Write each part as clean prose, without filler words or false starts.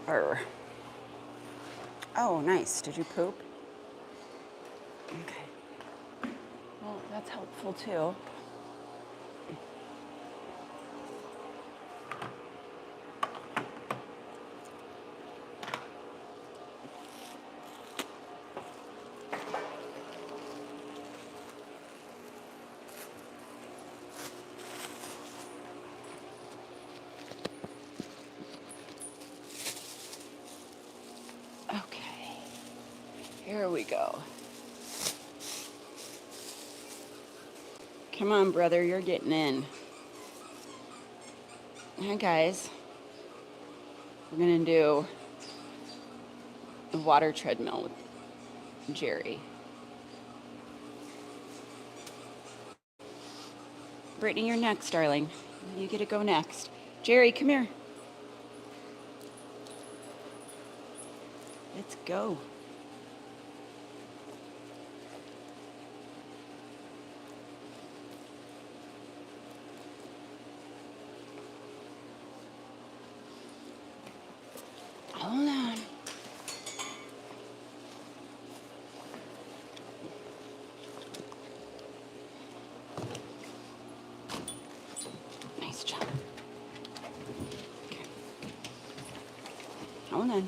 Arr. Oh, nice. Did you poop? Okay. Well, that's helpful too. Okay. Here we go. Come on, brother, you're getting in. Hi, guys. We're going to do the water treadmill with Jerry. Brittany, you're next, darling. You get to go next. Jerry, come here. Let's go. Hold on. Nice job. Okay. Hold on.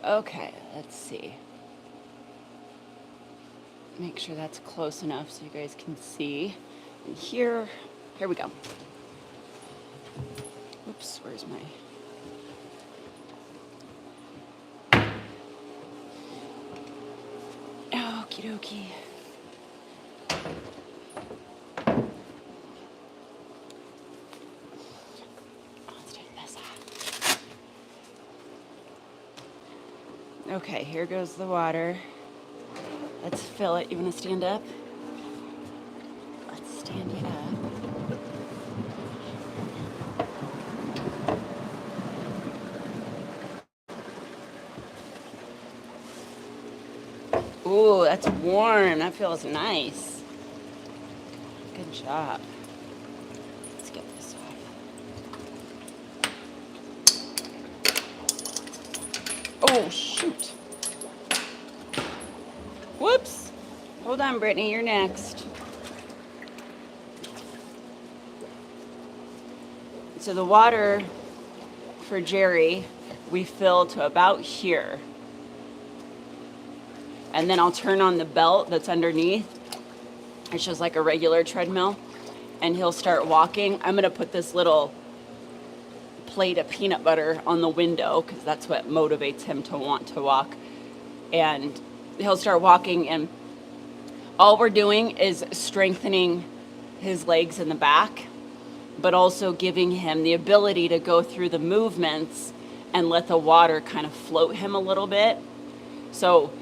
Okay, let's see. Make sure that's close enough so you guys can see. And here we go. Oops, where's my... Okie dokie. Let's take this off. Okay, here goes the water. Let's fill it. You want to stand up? Let's stand it up. Ooh, that's warm. That feels nice. Good job. Let's get this off. Oh, shoot. Whoops. Hold on, Brittany. You're next. So the water for Jerry, we fill to about here. And then I'll turn on the belt that's underneath. It's just like a regular treadmill. And he'll start walking. I'm going to put this little plate of peanut butter on the window because that's what motivates him to want to walk. And he'll start walking, and all we're doing is strengthening his legs in the back, but also giving him the ability to go through the movements and let the water kind of float him a little bit. So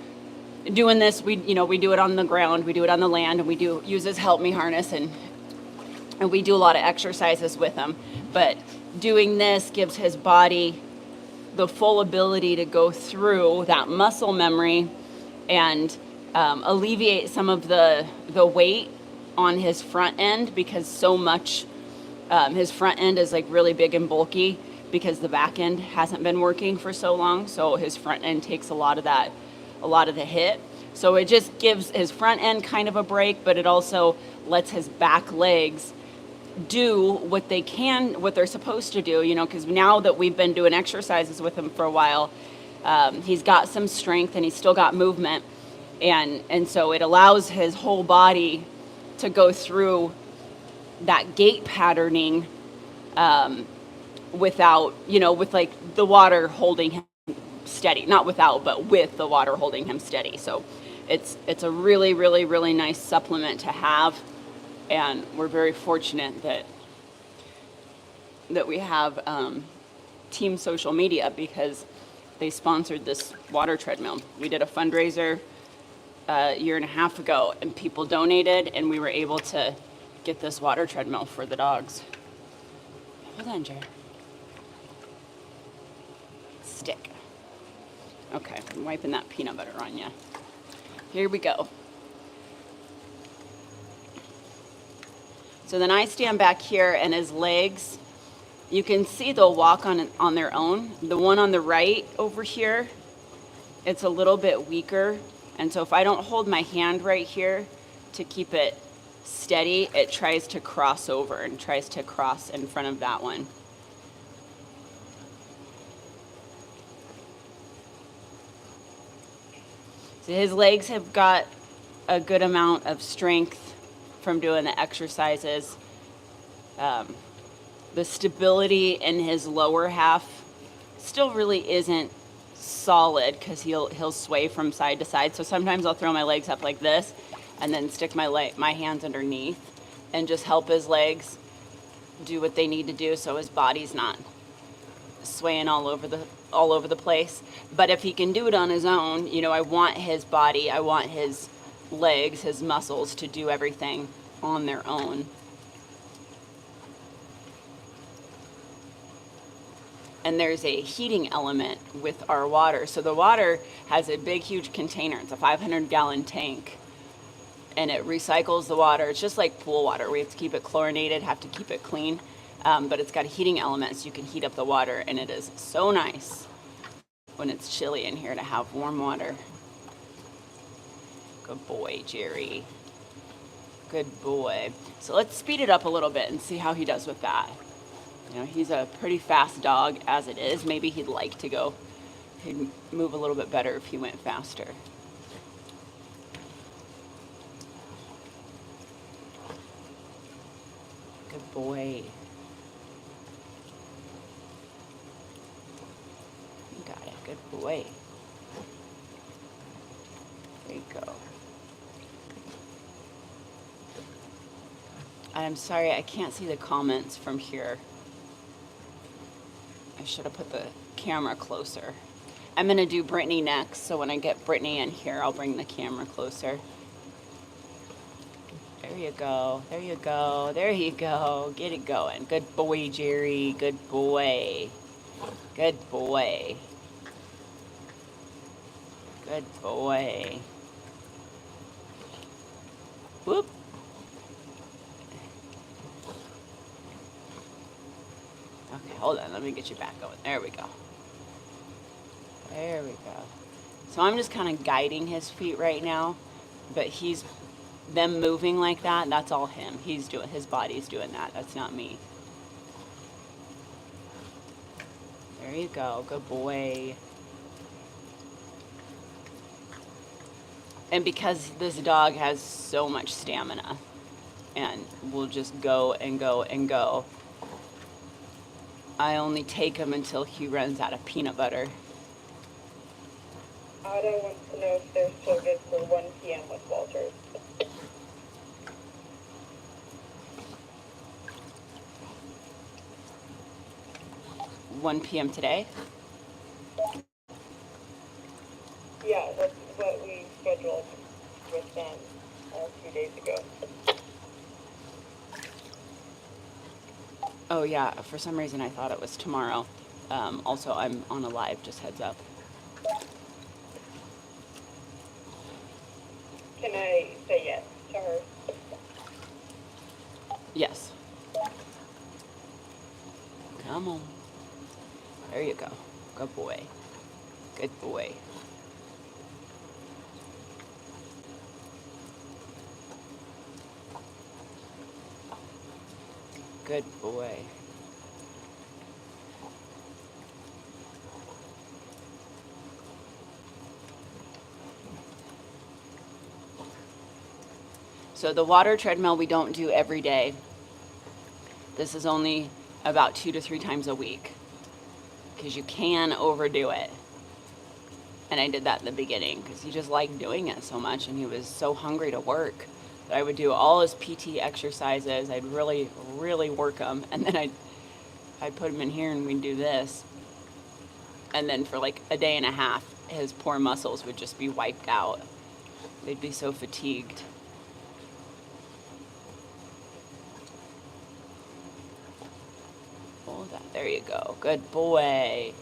doing this, we do it on the ground, we do it on the land, and we do use his help me harness, and we do a lot of exercises with him. But doing this gives his body the full ability to go through that muscle memory and alleviate some of the weight on his front end, because so much his front end is like really big and bulky because the back end hasn't been working for so long. So his front end takes a lot of the hit. So it just gives his front end kind of a break, but it also lets his back legs do what they're supposed to do, because now that we've been doing exercises with him for a while, he's got some strength and he's still got movement. And so it allows his whole body to go through that gait patterning without, with like the water holding him steady. Not without, but with the water holding him steady. So It's a really, really, really nice supplement to have, and we're very fortunate that we have Team Social Media, because they sponsored this water treadmill. We did a fundraiser a year and a half ago, and people donated, and we were able to get this water treadmill for the dogs. Hold on, Jared. Stick. Okay, I'm wiping that peanut butter on you. Here we go. So then I stand back here, and his legs, you can see they'll walk on their own. The one on the right over here, it's a little bit weaker. And so if I don't hold my hand right here to keep it steady, it tries to cross over and tries to cross in front of that one. So his legs have got a good amount of strength from doing the exercises. The stability in his lower half still really isn't solid, because he'll sway from side to side. So sometimes I'll throw my legs up like this and then stick my hands underneath and just help his legs do what they need to do, so his body's not swaying all over the place. But if he can do it on his own, I want his body, I want his legs, his muscles to do everything on their own. And there's a heating element with our water. So the water has a big, huge container. It's a 500-gallon tank, and it recycles the water. It's just like pool water. We have to keep it chlorinated, have to keep it clean, but it's got a heating element, so you can heat up the water, and it is so nice when it's chilly in here to have warm water. Good boy, Jerry. Good boy. So let's speed it up a little bit and see how he does with that. He's a pretty fast dog as it is. Maybe he'd move a little bit better if he went faster. Good boy. You got it. Good boy. There you go. I'm sorry, I can't see the comments from here. I should have put the camera closer. I'm going to do Britney next, so when I get Britney in here, I'll bring the camera closer. There you go. There you go. There you go. Get it going. Good boy, Jerry. Good boy. Good boy. Good boy. Whoop. Okay, hold on. Let me get you back going. There we go. There we go. So I'm just kind of guiding his feet right now, but them moving like that, that's all him. His body's doing that. That's not me. There you go. Good boy. And because this dog has so much stamina and will just go and go and go, I only take him until he runs out of peanut butter. Otto wants to know if they're still good for 1 p.m. with Walters. 1 p.m. today? Yeah, that's what we scheduled with them a few days ago. Oh yeah, for some reason I thought it was tomorrow. Also, I'm on a live, just heads up. Can I say yes to her? Yes. Come on. There you go. Good boy. Good boy. Good boy. So the water treadmill we don't do every day. This is only about 2 to 3 times a week, because you can overdo it. And I did that in the beginning because he just liked doing it so much, and he was so hungry to work that I would do all his PT exercises. I'd really, really work him, and then I'd put him in here and we'd do this. And then for like a day and a half, his poor muscles would just be wiped out. They'd be so fatigued. Hold that. There you go. Good boy.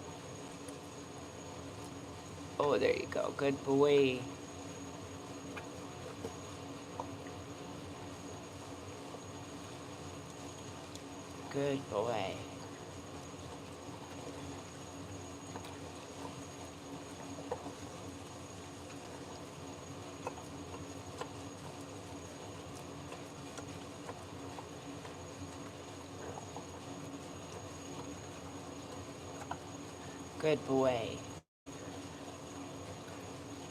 Oh, there you go. Good boy. Good boy. Good boy.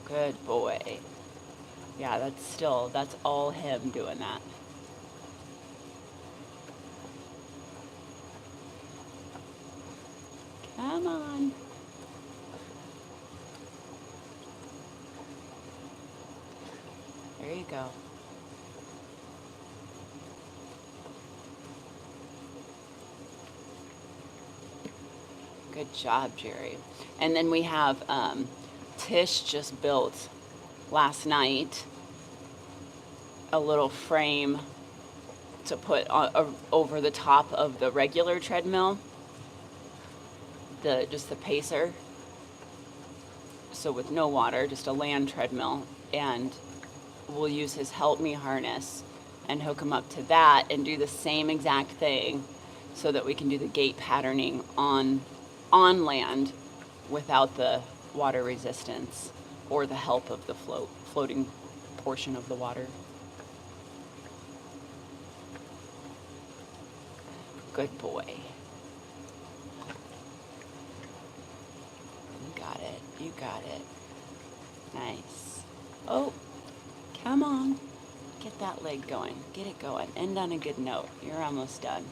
Good boy. Yeah, that's all him doing that. Come on. There you go. Good job, Jerry. And then we have Tish just built last night a little frame to put over the top of the regular treadmill, just the pacer. So with no water, just a land treadmill, and we'll use his help me harness and hook him up to that and do the same exact thing so that we can do the gait patterning on land without the water resistance or the help of the floating portion of the water. Good boy. You got it. You got it. Nice. Oh, come on. Get that leg going. Get it going. End on a good note. You're almost done.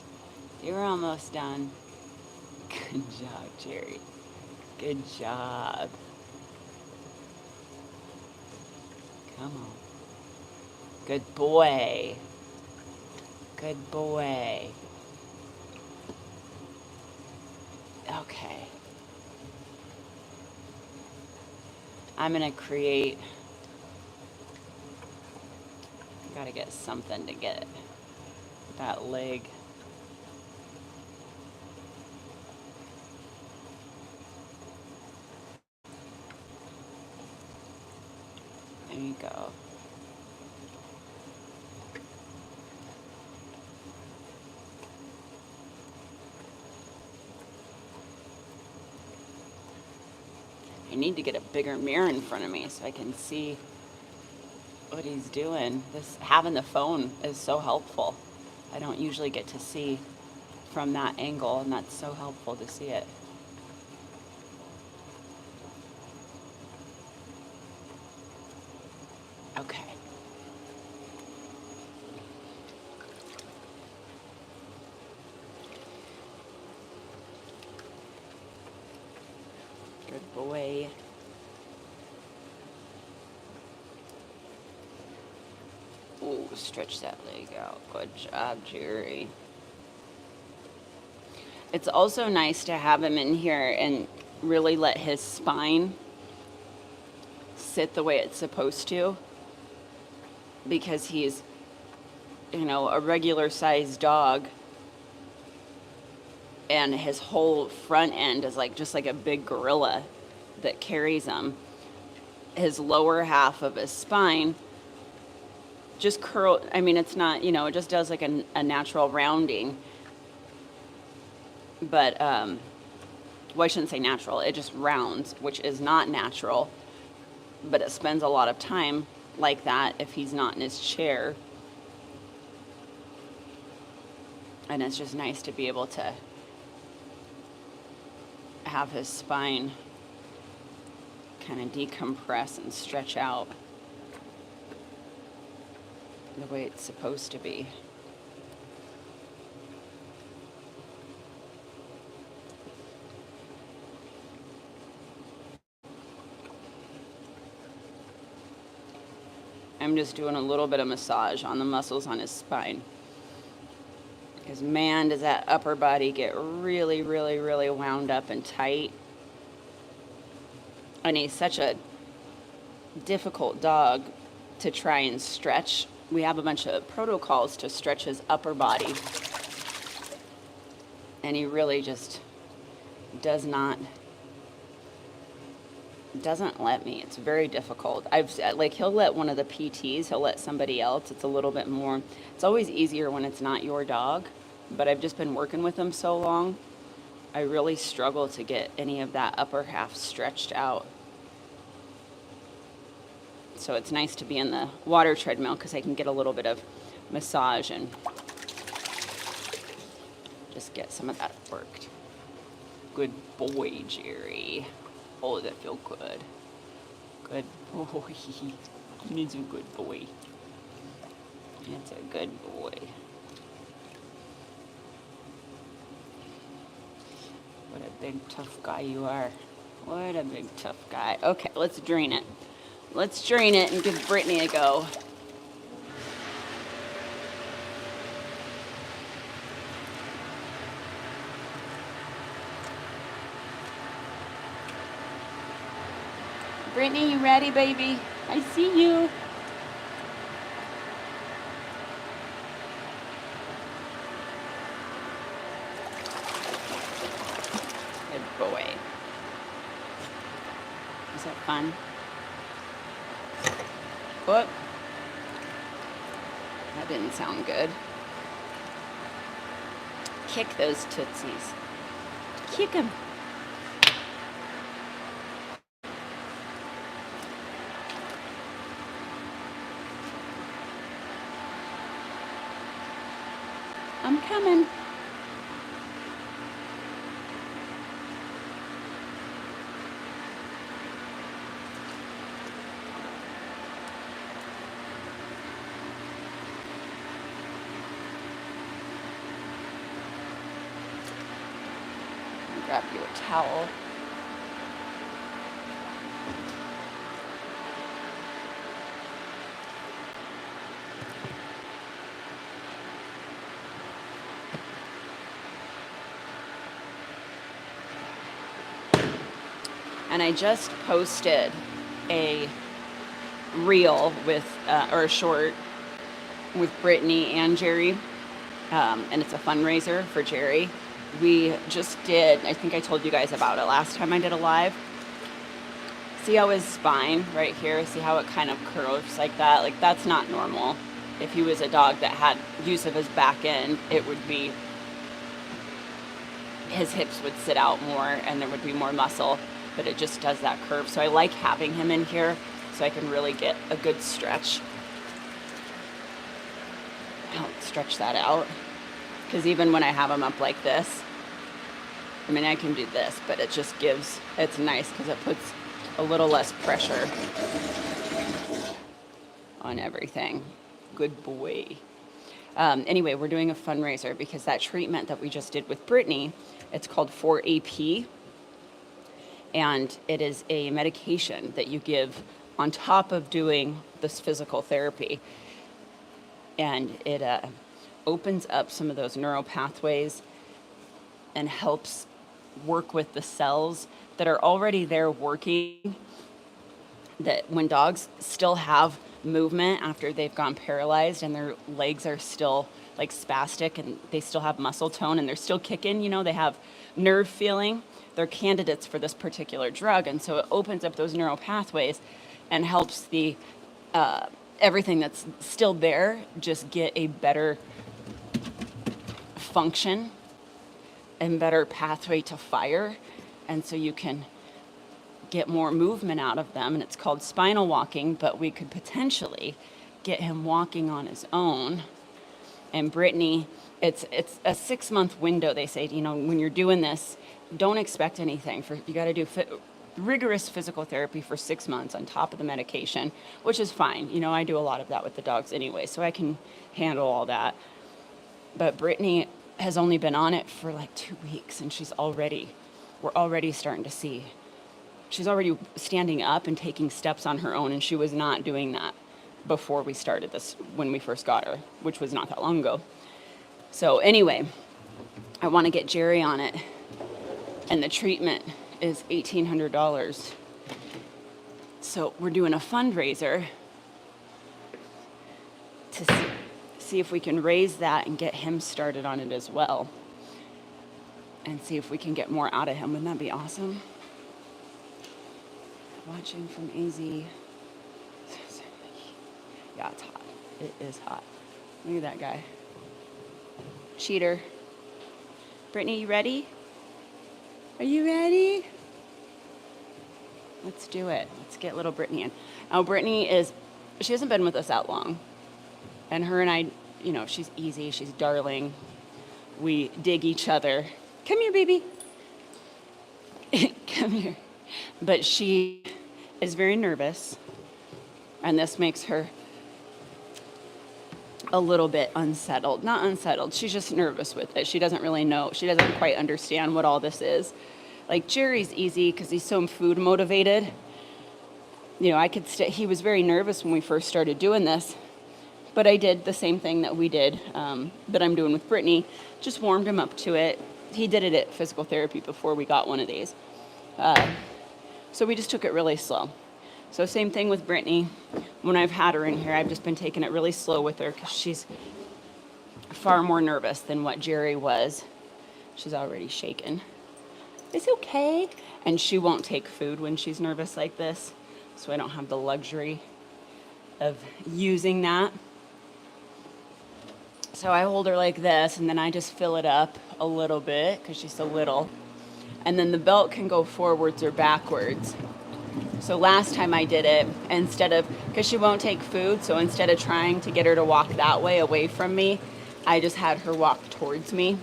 You're almost done. Good job, Jerry. Good job. Come on. Good boy. Good boy. Okay. I'm going to create... Got to get something to get that leg. There you go. I need to get a bigger mirror in front of me so I can see what he's doing. Having the phone is so helpful. I don't usually get to see from that angle, and that's so helpful to see it. Okay. Good boy. Ooh, stretch that leg out. Good job, Jerry. It's also nice to have him in here and really let his spine sit the way it's supposed to, because he's, a regular sized dog, and his whole front end is just like a big gorilla that carries him. His lower half of his spine just curl. I mean, it's not, it just does like a natural rounding. But, well, I shouldn't say natural. It just rounds, which is not natural. But it spends a lot of time like that if he's not in his chair. And it's just nice to be able to have his spine kind of decompress and stretch out the way it's supposed to be. I'm just doing a little bit of massage on the muscles on his spine. Because man, does that upper body get really, really, really wound up and tight. And he's such a difficult dog to try and stretch. We have a bunch of protocols to stretch his upper body. And he really just doesn't let me. It's very difficult. He'll let one of the PTs, he'll let somebody else. It's a little bit more, it's always easier when it's not your dog, but I've just been working with him so long, I really struggle to get any of that upper half stretched out. So it's nice to be in the water treadmill because I can get a little bit of massage and just get some of that worked. Good boy, Jerry. Oh, that feel good. Good boy. He's a good boy. It's a good boy. What a big, tough guy you are. What a big, tough guy. Okay, let's drain it. Let's drain it and give Britney a go. Britney, you ready, baby? I see you. Good boy. Is that fun? Whoop. That didn't sound good. Kick those tootsies. Kick them. I'm coming. Grab you a towel. And I just posted a reel with, or a short with Britney and Jerry, and it's a fundraiser for Jerry. We just did, I think I told you guys about it last time I did a live. See how his spine right here, see how it kind of curves like that? Like that's not normal. If he was a dog that had use of his back end, it would be, his hips would sit out more and there would be more muscle, but it just does that curve. So I like having him in here so I can really get a good stretch. I'll stretch that out. Because even when I have him up like this, I mean, I can do this, but it just gives, it's nice because it puts a little less pressure on everything. Good boy. Anyway, we're doing a fundraiser because that treatment that we just did with Britney, it's called 4AP. And it is a medication that you give on top of doing this physical therapy. And it opens up some of those neural pathways and helps work with the cells that are already there working. That when dogs still have movement after they've gone paralyzed and their legs are still like spastic and they still have muscle tone and they're still kicking, you know, they have nerve feeling, they're candidates for this particular drug. And so it opens up those neural pathways and helps the everything that's still there just get a better function and better pathway to fire. And so you can get more movement out of them. And it's called spinal walking, but we could potentially get him walking on his own. And Britney, it's a 6-month window. They say, you know, when you're doing this, don't expect anything. You got to do rigorous physical therapy for 6 months on top of the medication, which is fine. You know, I do a lot of that with the dogs anyway, so I can handle all that. But Britney has only been on it for like 2 weeks, and we're already starting to see. She's already standing up and taking steps on her own, and she was not doing that before we started this, when we first got her, which was not that long ago. So anyway, I want to get Jerry on it, and the treatment is $1,800. So we're doing a fundraiser to see if we can raise that and get him started on it as well, and see if we can get more out of him. Wouldn't that be awesome? Watching from AZ. Yeah, it's hot. It is hot. Look at that guy. Cheater. Brittany, you ready? Are you ready? Let's do it. Let's get little Brittany in. Now, Brittany she hasn't been with us that long. And her and I, you know, she's easy. She's darling. We dig each other. Come here, baby. Come here. But she is very nervous. And this makes her a little bit unsettled. Not unsettled. She's just nervous with it. She doesn't really know. She doesn't quite understand what all this is. Like, Jerry's easy because he's so food motivated. You know, he was very nervous when we first started doing this, but I did the same thing that we did, that I'm doing with Brittany, just warmed him up to it. He did it at physical therapy before we got one of these. So we just took it really slow. So same thing with Brittany. When I've had her in here, I've just been taking it really slow with her because she's far more nervous than what Jerry was. She's already shaken. It's okay. And she won't take food when she's nervous like this. So I don't have the luxury of using that. So I hold her like this, and then I just fill it up a little bit because she's so little. And then the belt can go forwards or backwards. So last time I did it, because she won't take food, so instead of trying to get her to walk that way away from me, I just had her walk towards me.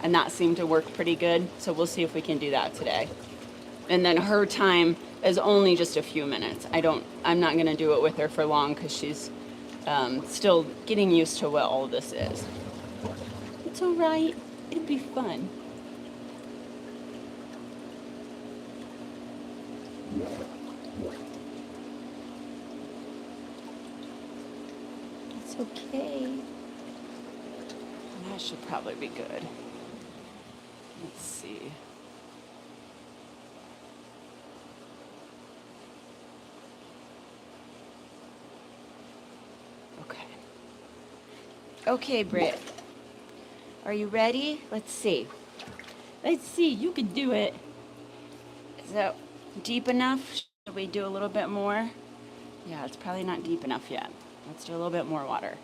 And that seemed to work pretty good. So we'll see if we can do that today. And then her time is only just a few minutes. I'm not going to do it with her for long because she's still getting used to what all this is. It's all right. It'd be fun. It's okay. That should probably be good. Let's see. Okay. Okay, Britt. Are you ready? Let's see. Let's see. You can do it. Is that deep enough? Should we do a little bit more? Yeah, it's probably not deep enough yet. Let's do a little bit more water.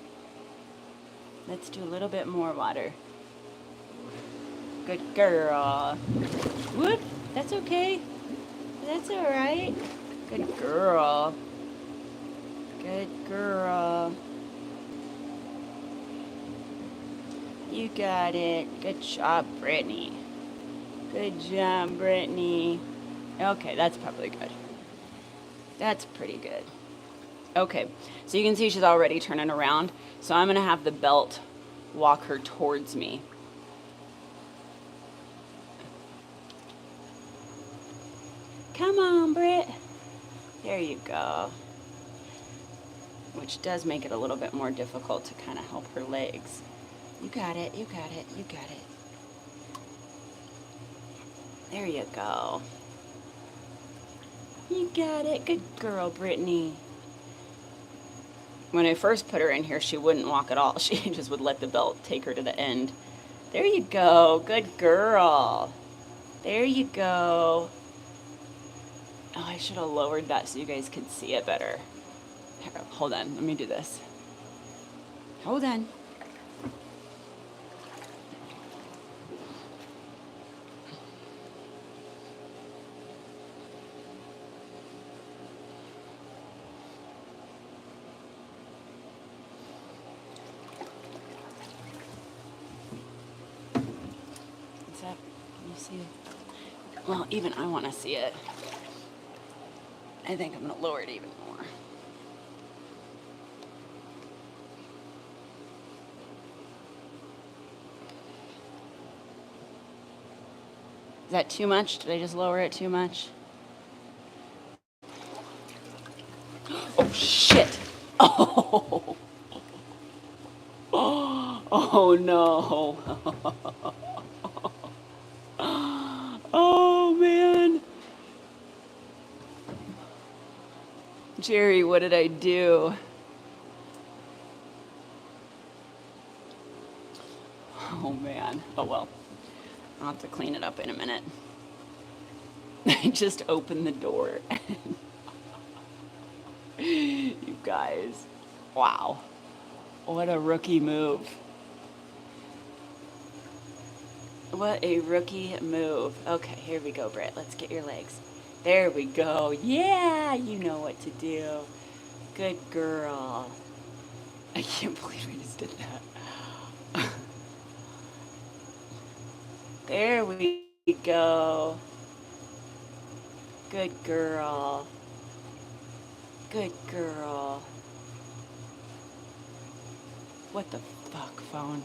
Let's do a little bit more water. Good girl. Whoop. That's okay. That's all right. Good girl. Good girl. You got it. Good job, Brittany. Good job, Brittany. Okay, that's probably good. That's pretty good. Okay, so you can see she's already turning around. So I'm going to have the belt walk her towards me. Come on, Britt. There you go. Which does make it a little bit more difficult to kind of help her legs. You got it, you got it, you got it. There you go. You got it. Good girl, Brittany. When I first put her in here, she wouldn't walk at all. She just would let the belt take her to the end. There you go. Good girl. There you go. Oh, I should have lowered that so you guys could see it better. Here, hold on. Let me do this. Hold on. What's up? Can you see it? Well, even I want to see it. I think I'm going to lower it even more. Is that too much? Did I just lower it too much? Oh, shit. Oh, Oh, oh no. Oh man. Jerry, what did I do? Oh man. Oh well. I'll have to clean it up in a minute. I just opened the door. You guys. Wow. What a rookie move. What a rookie move. Okay, here we go, Britt. Let's get your legs. There we go. Yeah, you know what to do. Good girl. I can't believe we just did that. There we go. Good girl. Good girl. What the fuck, phone?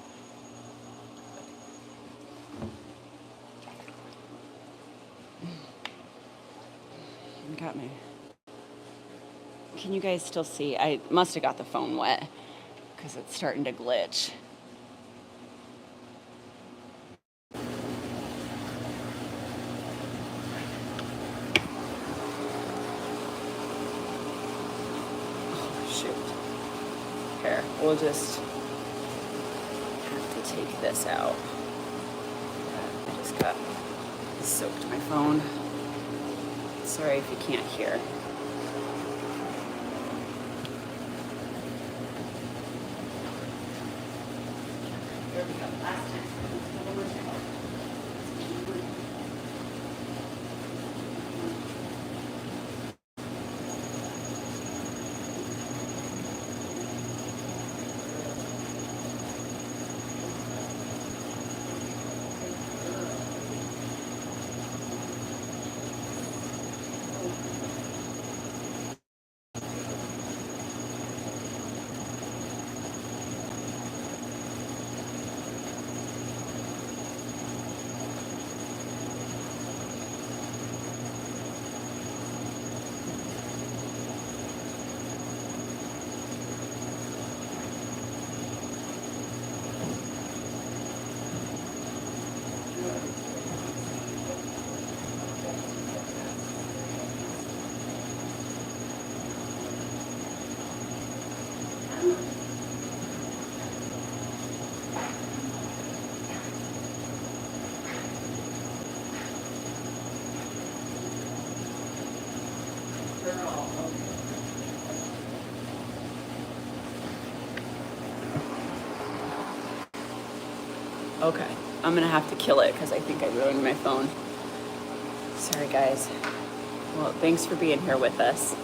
You got me. Can you guys still see? I must have got the phone wet because it's starting to glitch. Oh, shoot. Here, we'll just have to take this out. I just got soaked my phone. Sorry if you can't hear. There we go. Last time. Okay, I'm gonna have to kill it because I think I ruined my phone. Sorry, guys. Well, thanks for being here with us.